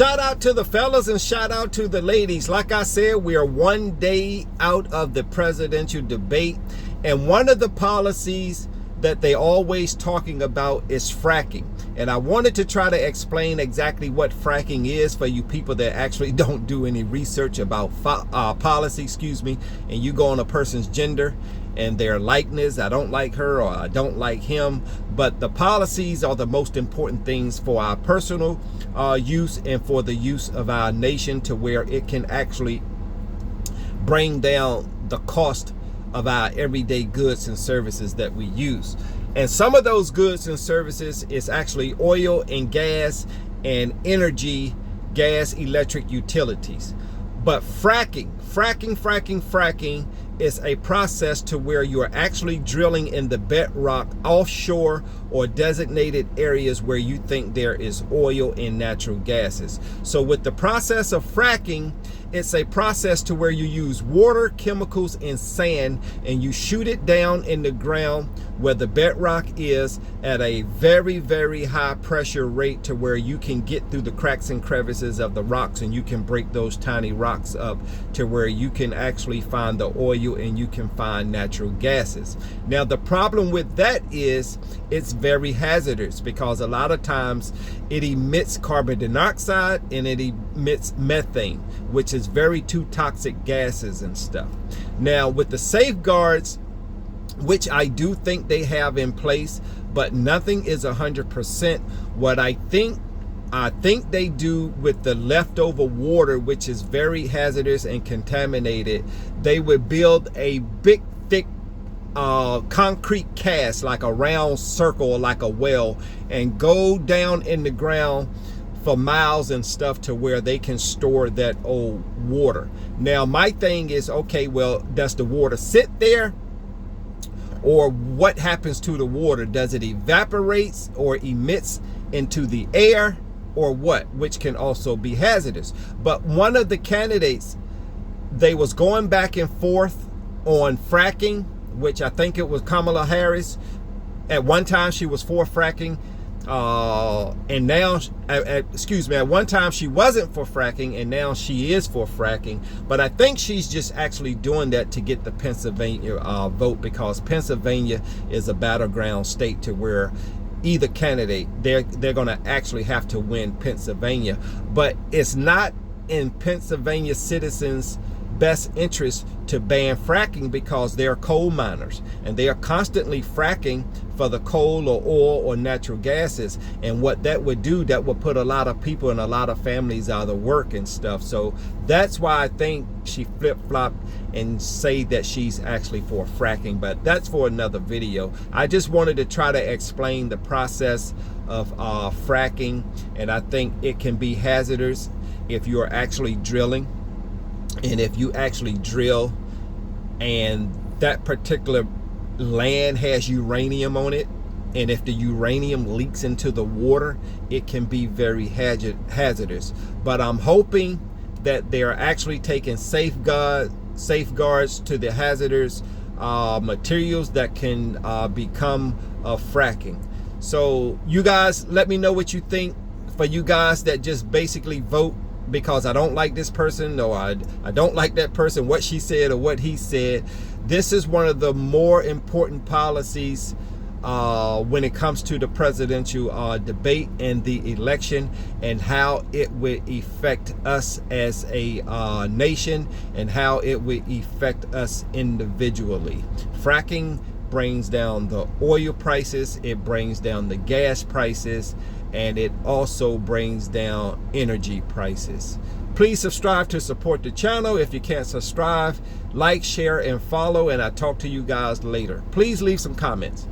shout out to the fellas and shout out to the ladies. Like I said, we are one day out of the presidential debate, and one of the policies that they always talking about is fracking. And I wanted to try to explain exactly what fracking is for you people that actually don't do any research about policy, and you go on a person's gender and their likeness. I don't like her or I don't like him, but the policies are the most important things for our personal use and for the use of our nation, to where it can actually bring down the cost of our everyday goods and services that we use. And some of those goods and services is actually oil and gas and energy, gas, electric utilities. But fracking is a process to where you are actually drilling in the bedrock offshore or designated areas where you think there is oil and natural gases. So with the process of fracking, it's a process to where you use water, chemicals, and sand, and you shoot it down in the ground where the bedrock is at a very, very high pressure rate, to where you can get through the cracks and crevices of the rocks, and you can break those tiny rocks up to where you can actually find the oil and you can find natural gases. Now, the problem with that is it's very hazardous, because a lot of times it emits carbon dioxide and it emits methane, which is very two toxic gases and stuff. Now, with the safeguards, which I do think they have in place, but nothing is 100%. What I think they do with the leftover water, which is very hazardous and contaminated, they would build a big, thick concrete cast, like a round circle, like a well, and go down in the ground for miles and stuff, to where they can store that old water. Now, my thing is, okay, well, does the water sit there? Or what happens to the water? Does it evaporate or emits into the air, or what? Which can also be hazardous. But one of the candidates, they was going back and forth on fracking, which I think it was Kamala Harris. At one time she was for fracking, and now, at one time she wasn't for fracking, and now she is for fracking. But I think she's just actually doing that to get the Pennsylvania vote, because Pennsylvania is a battleground state, to where either candidate, they're going to actually have to win Pennsylvania. But it's not in Pennsylvania citizens' best interest to ban fracking, because they're coal miners and they are constantly fracking for the coal or oil or natural gases. And what that would do, that would put a lot of people and a lot of families out of work and stuff. So that's why I think she flip-flopped and say that she's actually for fracking, but that's for another video. I just wanted to try to explain the process of fracking, and I think it can be hazardous if you're actually drilling. And if you actually drill and that particular land has uranium on it, and if the uranium leaks into the water, it can be very hazardous. But I'm hoping that they're actually taking safeguards to the hazardous materials that can become fracking. So you guys, let me know what you think. For you guys that just basically vote because I don't like this person, or I don't like that person, what she said or what he said, this is one of the more important policies when it comes to the presidential debate and the election, and how it would affect us as a nation, and how it would affect us individually. Fracking brings down the oil prices, it brings down the gas prices, and it also brings down energy prices. Please subscribe to support the channel. If you can't subscribe, like, share, and follow, and I'll talk to you guys later. Please leave some comments.